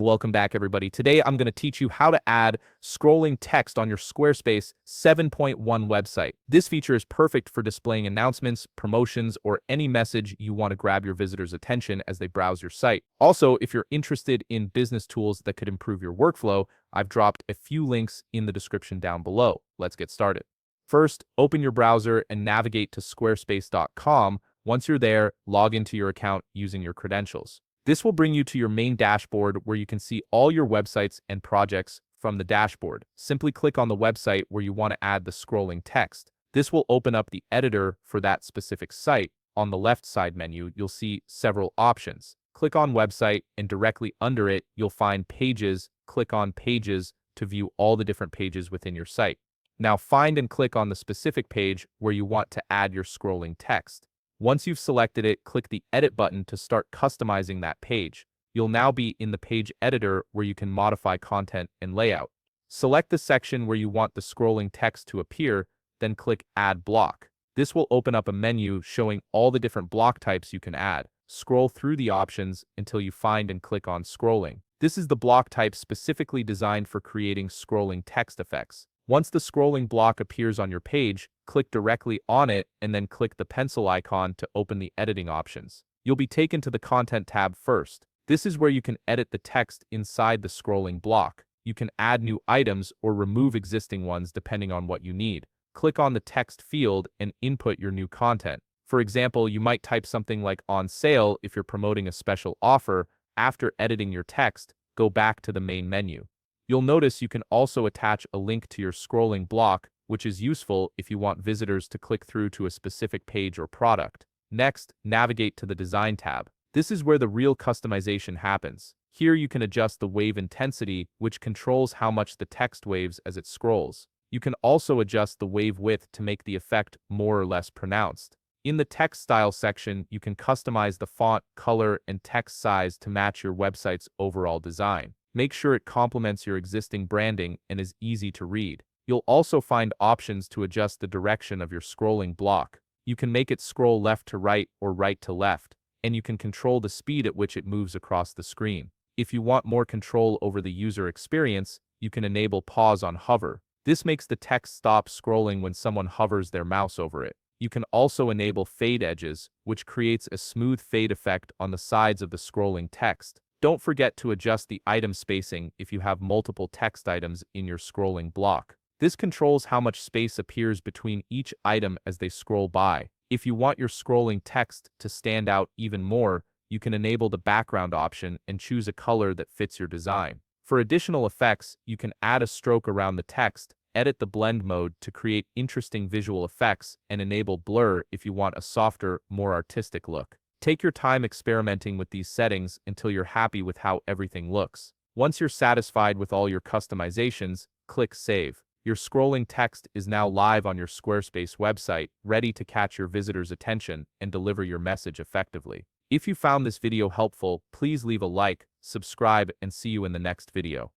Welcome back, everybody. Today, I'm going to teach you how to add scrolling text on your Squarespace 7.1 website. This feature is perfect for displaying announcements, promotions, or any message you want to grab your visitors' attention as they browse your site. Also, if you're interested in business tools that could improve your workflow, I've dropped a few links in the description down below. Let's get started. First, open your browser and navigate to squarespace.com. Once you're there, log into your account using your credentials. This will bring you to your main dashboard where you can see all your websites and projects from the dashboard. Simply click on the website where you want to add the scrolling text. This will open up the editor for that specific site. On the left side menu, you'll see several options. Click on Website, and directly under it, you'll find Pages. Click on Pages to view all the different pages within your site. Now find and click on the specific page where you want to add your scrolling text. Once you've selected it, click the Edit button to start customizing that page. You'll now be in the page editor where you can modify content and layout. Select the section where you want the scrolling text to appear, then click Add Block. This will open up a menu showing all the different block types you can add. Scroll through the options until you find and click on Scrolling. This is the block type specifically designed for creating scrolling text effects. Once the scrolling block appears on your page, click directly on it and then click the pencil icon to open the editing options. You'll be taken to the Content tab first. This is where you can edit the text inside the scrolling block. You can add new items or remove existing ones depending on what you need. Click on the text field and input your new content. For example, you might type something like "on sale" if you're promoting a special offer. After editing your text, go back to the main menu. You'll notice you can also attach a link to your scrolling block, which is useful if you want visitors to click through to a specific page or product. Next, navigate to the Design tab. This is where the real customization happens. Here you can adjust the wave intensity, which controls how much the text waves as it scrolls. You can also adjust the wave width to make the effect more or less pronounced. In the text style section, you can customize the font, color, and text size to match your website's overall design. Make sure it complements your existing branding and is easy to read. You'll also find options to adjust the direction of your scrolling block. You can make it scroll left to right or right to left, and you can control the speed at which it moves across the screen. If you want more control over the user experience, you can enable Pause on Hover. This makes the text stop scrolling when someone hovers their mouse over it. You can also enable Fade Edges, which creates a smooth fade effect on the sides of the scrolling text. Don't forget to adjust the item spacing if you have multiple text items in your scrolling block. This controls how much space appears between each item as they scroll by. If you want your scrolling text to stand out even more, you can enable the background option and choose a color that fits your design. For additional effects, you can add a stroke around the text, edit the blend mode to create interesting visual effects, and enable blur if you want a softer, more artistic look. Take your time experimenting with these settings until you're happy with how everything looks. Once you're satisfied with all your customizations, click Save. Your scrolling text is now live on your Squarespace website, ready to catch your visitors' attention and deliver your message effectively. If you found this video helpful, please leave a like, subscribe, and see you in the next video.